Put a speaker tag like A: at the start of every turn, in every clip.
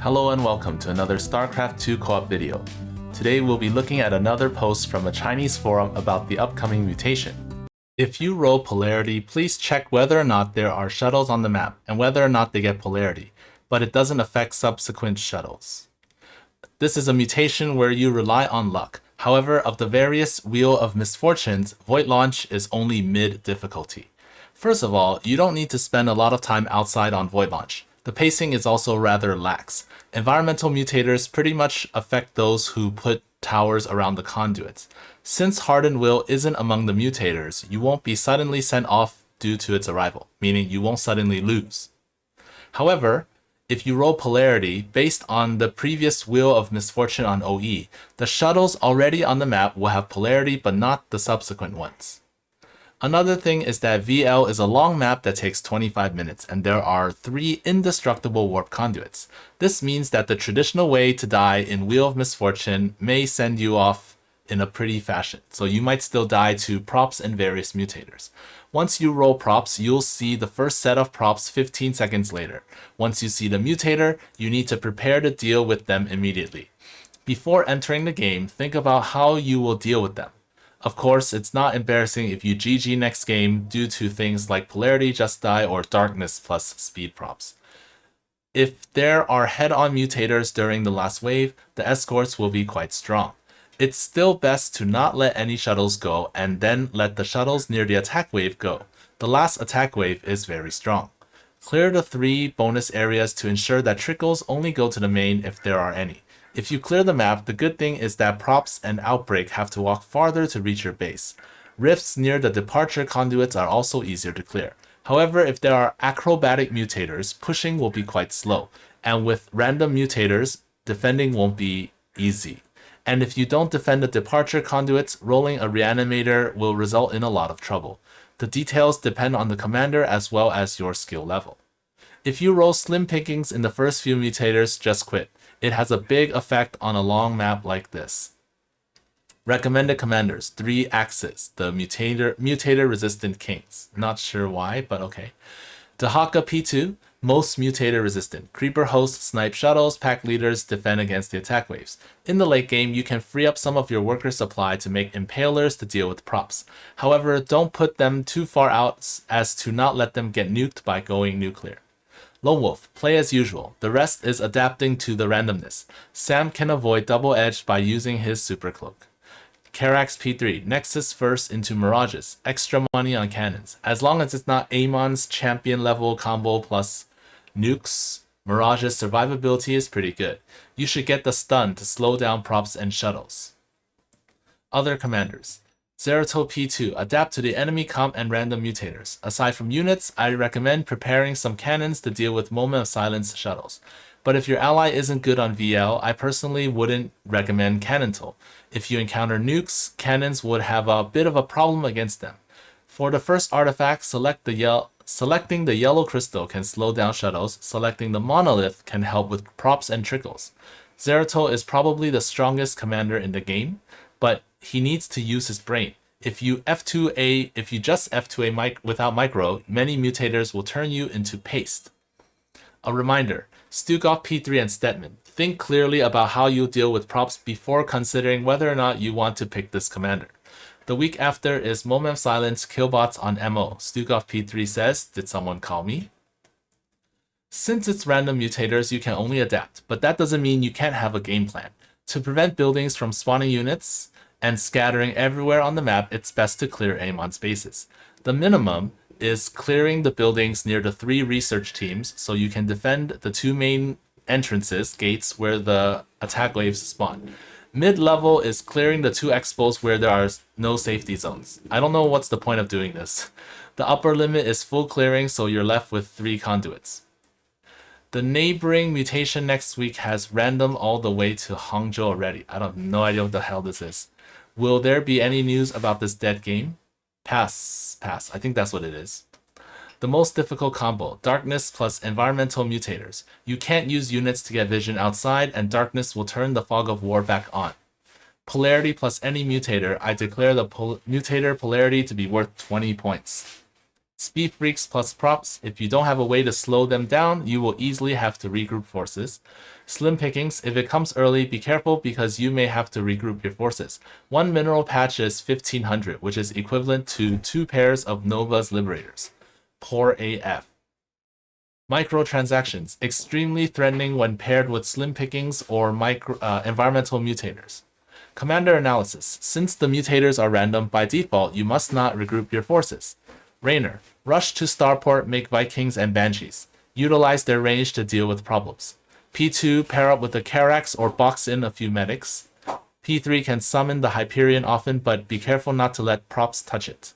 A: Hello and welcome to another StarCraft 2 co-op video. Today we'll be looking at another post from a Chinese forum about the upcoming mutation. If you roll polarity, please check whether or not there are shuttles on the map and whether or not they get polarity, but it doesn't affect subsequent shuttles. This is a mutation where you rely on luck. However, of the various Wheel of Misfortunes, Void Launch is only mid difficulty. First of all, you don't need to spend a lot of time outside on Void Launch. The pacing is also rather lax. Environmental mutators pretty much affect those who put towers around the conduits. Since Hardened Will isn't among the mutators, you won't be suddenly sent off due to its arrival, meaning you won't suddenly lose. However, if you roll polarity based on the previous Wheel of Misfortune on OE, the shuttles already on the map will have polarity but not the subsequent ones. Another thing is that VL is a long map that takes 25 minutes and there are 3 indestructible warp conduits. This means that the traditional way to die in Wheel of Misfortune may send you off in a pretty fashion, so you might still die to props and various mutators. Once you roll props, you'll see the first set of props 15 seconds later. Once you see the mutator, you need to prepare to deal with them immediately. Before entering the game, think about how you will deal with them. Of course, it's not embarrassing if you GG next game due to things like polarity, just die, or darkness plus speed props. If there are head-on mutators during the last wave, the escorts will be quite strong. It's still best to not let any shuttles go and then let the shuttles near the attack wave go. The last attack wave is very strong. Clear the 3 bonus areas to ensure that trickles only go to the main if there are any. If you clear the map, the good thing is that props and outbreak have to walk farther to reach your base. Rifts near the departure conduits are also easier to clear. However, if there are acrobatic mutators, pushing will be quite slow, and with random mutators, defending won't be easy. And if you don't defend the departure conduits, rolling a reanimator will result in a lot of trouble. The details depend on the commander as well as your skill level. If you roll slim pickings in the first few mutators, just quit. It has a big effect on a long map like this. Recommended commanders, 3 axes, the mutator resistant kings. Not sure why, but okay. Dahaka P2, most mutator resistant. Creeper hosts snipe shuttles, pack leaders defend against the attack waves. In the late game, you can free up some of your worker supply to make impalers to deal with props. However, don't put them too far out as to not let them get nuked by going nuclear. Lone Wolf, play as usual. The rest is adapting to the randomness. Sam can avoid double edge by using his super cloak. Karax P3, Nexus first into Mirages, extra money on cannons. As long as it's not Amon's champion level combo plus nukes, Mirage's survivability is pretty good. You should get the stun to slow down props and shuttles. Other commanders. Zeratul P2, adapt to the enemy comp and random mutators. Aside from units, I recommend preparing some cannons to deal with Moment of Silence shuttles. But if your ally isn't good on VL, I personally wouldn't recommend Cannon Toll. If you encounter nukes, cannons would have a bit of a problem against them. For the first artifact, selecting the yellow crystal can slow down shuttles. Selecting the monolith can help with props and trickles. Zeratul is probably the strongest commander in the game, but he needs to use his brain. If you just F2A without micro, many mutators will turn you into paste. A reminder, Stukov P3 and Stetman, think clearly about how you deal with props before considering whether or not you want to pick this commander. The week after is Moment of Silence Killbots on MO. Stukov P3 says, did someone call me? Since it's random mutators, you can only adapt, but that doesn't mean you can't have a game plan. To prevent buildings from spawning units and scattering everywhere on the map, it's best to clear Amon spaces. The minimum is clearing the buildings near the 3 research teams so you can defend the 2 main entrances, gates, where the attack waves spawn. Mid-level is clearing the 2 expos where there are no safety zones. I don't know what's the point of doing this. The upper limit is full clearing, so you're left with 3 conduits. The neighboring mutation next week has random all the way to Hangzhou already. I have no idea what the hell this is. Will there be any news about this dead game? Pass. I think that's what it is. The most difficult combo, Darkness plus Environmental Mutators. You can't use units to get vision outside, and Darkness will turn the Fog of War back on. Polarity plus any mutator. I declare the mutator polarity to be worth 20 points. Speed freaks plus props. If you don't have a way to slow them down, you will easily have to regroup forces. Slim pickings. If it comes early, be careful because you may have to regroup your forces. One mineral patch is 1500, which is equivalent to 2 pairs of Nova's Liberators. Poor AF. Microtransactions. Extremely threatening when paired with slim pickings or environmental mutators. Commander analysis. Since the mutators are random by default, you must not regroup your forces. Rainer. Rush to Starport, make Vikings and Banshees. Utilize their range to deal with problems. P2, pair up with a Carax or box in a few medics. P3 can summon the Hyperion often, but be careful not to let props touch it.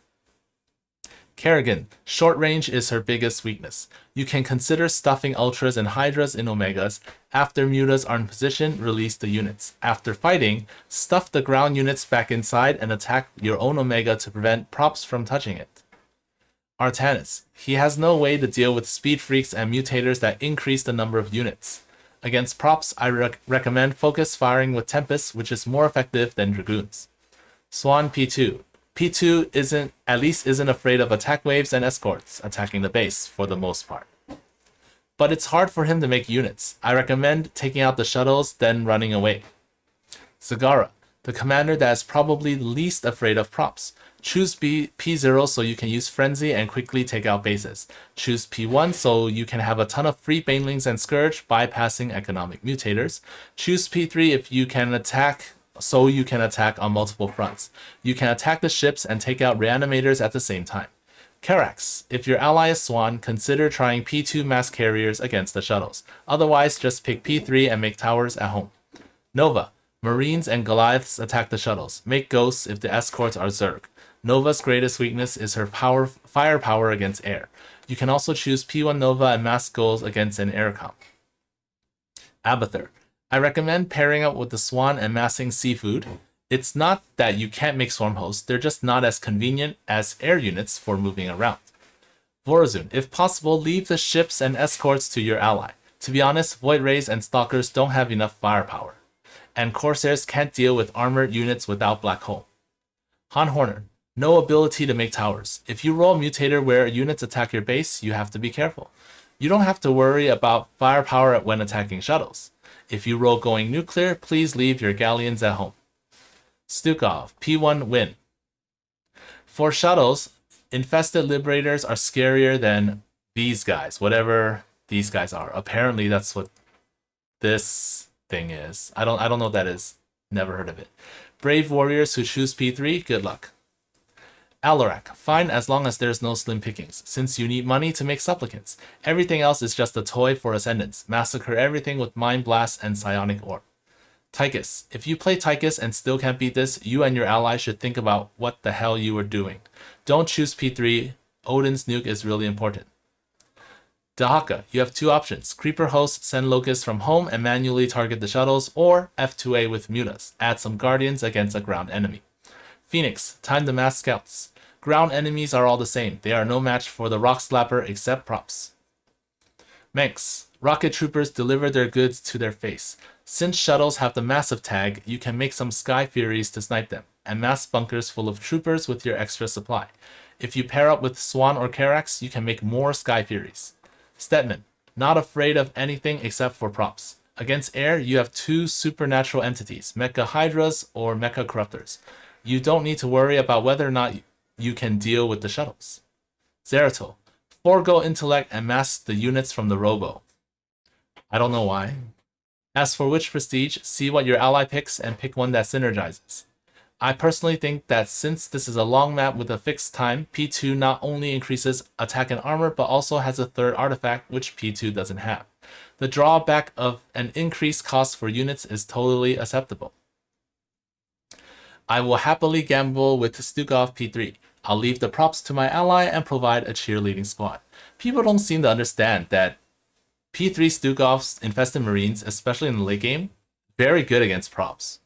A: Kerrigan. Short range is her biggest weakness. You can consider stuffing Ultras and Hydras in Omegas. After Mutas are in position, release the units. After fighting, stuff the ground units back inside and attack your own Omega to prevent props from touching it. Artanis. He has no way to deal with speed freaks and mutators that increase the number of units. Against props, I recommend focus firing with Tempest, which is more effective than Dragoons. Swan P2. P2 isn't afraid of attack waves and escorts, attacking the base for the most part. But it's hard for him to make units. I recommend taking out the shuttles, then running away. Zagara, the commander that is probably the least afraid of props. Choose P0 so you can use Frenzy and quickly take out bases. Choose P1 so you can have a ton of free Banelings and Scourge, bypassing economic mutators. Choose P3 if you can attack on multiple fronts. You can attack the ships and take out reanimators at the same time. Carax. If your ally is Swan, consider trying P2 mass carriers against the shuttles. Otherwise, just pick P3 and make towers at home. Nova. Marines and Goliaths attack the shuttles. Make ghosts if the escorts are Zerg. Nova's greatest weakness is her firepower against air. You can also choose P1 Nova and mass goals against an air comp. Abathur. I recommend pairing up with the Swan and massing Seafood. It's not that you can't make Swarm Hosts, they're just not as convenient as air units for moving around. Vorazun. If possible, leave the ships and escorts to your ally. To be honest, Void Rays and Stalkers don't have enough firepower. And Corsairs can't deal with armored units without Black Hole. Han Horner. No ability to make towers. If you roll a mutator where units attack your base, you have to be careful. You don't have to worry about firepower when attacking shuttles. If you roll going nuclear, please leave your galleons at home. Stukov, P1 win. For shuttles, infested liberators are scarier than these guys, whatever these guys are. Apparently that's what this thing is. I don't know what that is. Never heard of it. Brave warriors who choose P3, good luck. Alarak, fine as long as there's no slim pickings, since you need money to make supplicants. Everything else is just a toy for ascendants. Massacre everything with Mind Blast and Psionic Orb. Tychus, if you play Tychus and still can't beat this, you and your ally should think about what the hell you were doing. Don't choose P3, Odin's nuke is really important. Dahaka, you have two options. Creeper Host, send Locusts from home and manually target the shuttles, or F2A with Mutas, add some Guardians against a ground enemy. Phoenix, time to mass scouts. Ground enemies are all the same. They are no match for the Rock Slapper except props. Manx, rocket troopers deliver their goods to their face. Since shuttles have the massive tag, you can make some Sky Furies to snipe them, and mass bunkers full of troopers with your extra supply. If you pair up with Swan or Carax, you can make more Sky Furies. Stetman, not afraid of anything except for props. Against air, you have two supernatural entities, Mecha Hydras or Mecha Corruptors. You don't need to worry about whether or not you can deal with the shuttles. Zeratul, forego intellect and mask the units from the robo. I don't know why. As for which prestige, see what your ally picks and pick one that synergizes. I personally think that since this is a long map with a fixed time, P2 not only increases attack and armor, but also has a third artifact which P2 doesn't have. The drawback of an increased cost for units is totally acceptable. I will happily gamble with Stukov P3. I'll leave the props to my ally and provide a cheerleading squad. People don't seem to understand that P3 Stukov's Infested Marines, especially in the late game, very good against props.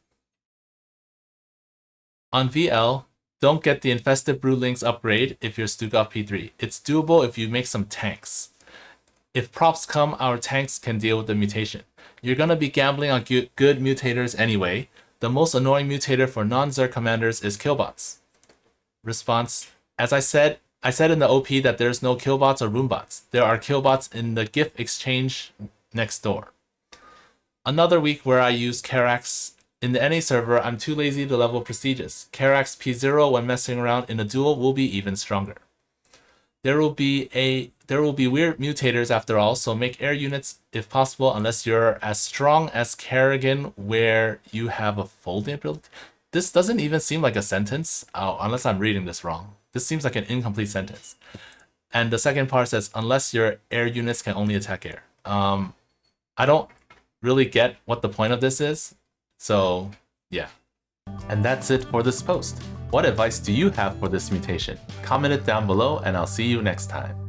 A: On VL, don't get the Infested Broodlings upgrade if you're Stukov P3. It's doable if you make some tanks. If props come, our tanks can deal with the mutation. You're gonna be gambling on good mutators anyway. The most annoying mutator for non-Zerg commanders is Killbots. Response, as I said, I said in the OP that there's no killbots or roombots. There are killbots in the gift exchange next door. Another week where I used Karax. In the NA server, I'm too lazy to level prestigious. Karax P0 when messing around in a duel will be even stronger. There will be weird mutators after all, so make air units if possible unless you're as strong as Kerrigan where you have a folding ability. This doesn't even seem like a sentence, unless I'm reading this wrong. This seems like an incomplete sentence. And the second part says, unless your air units can only attack air. I don't really get what the point of this is, so yeah. And that's it for this post. What advice do you have for this mutation? Comment it down below and I'll see you next time.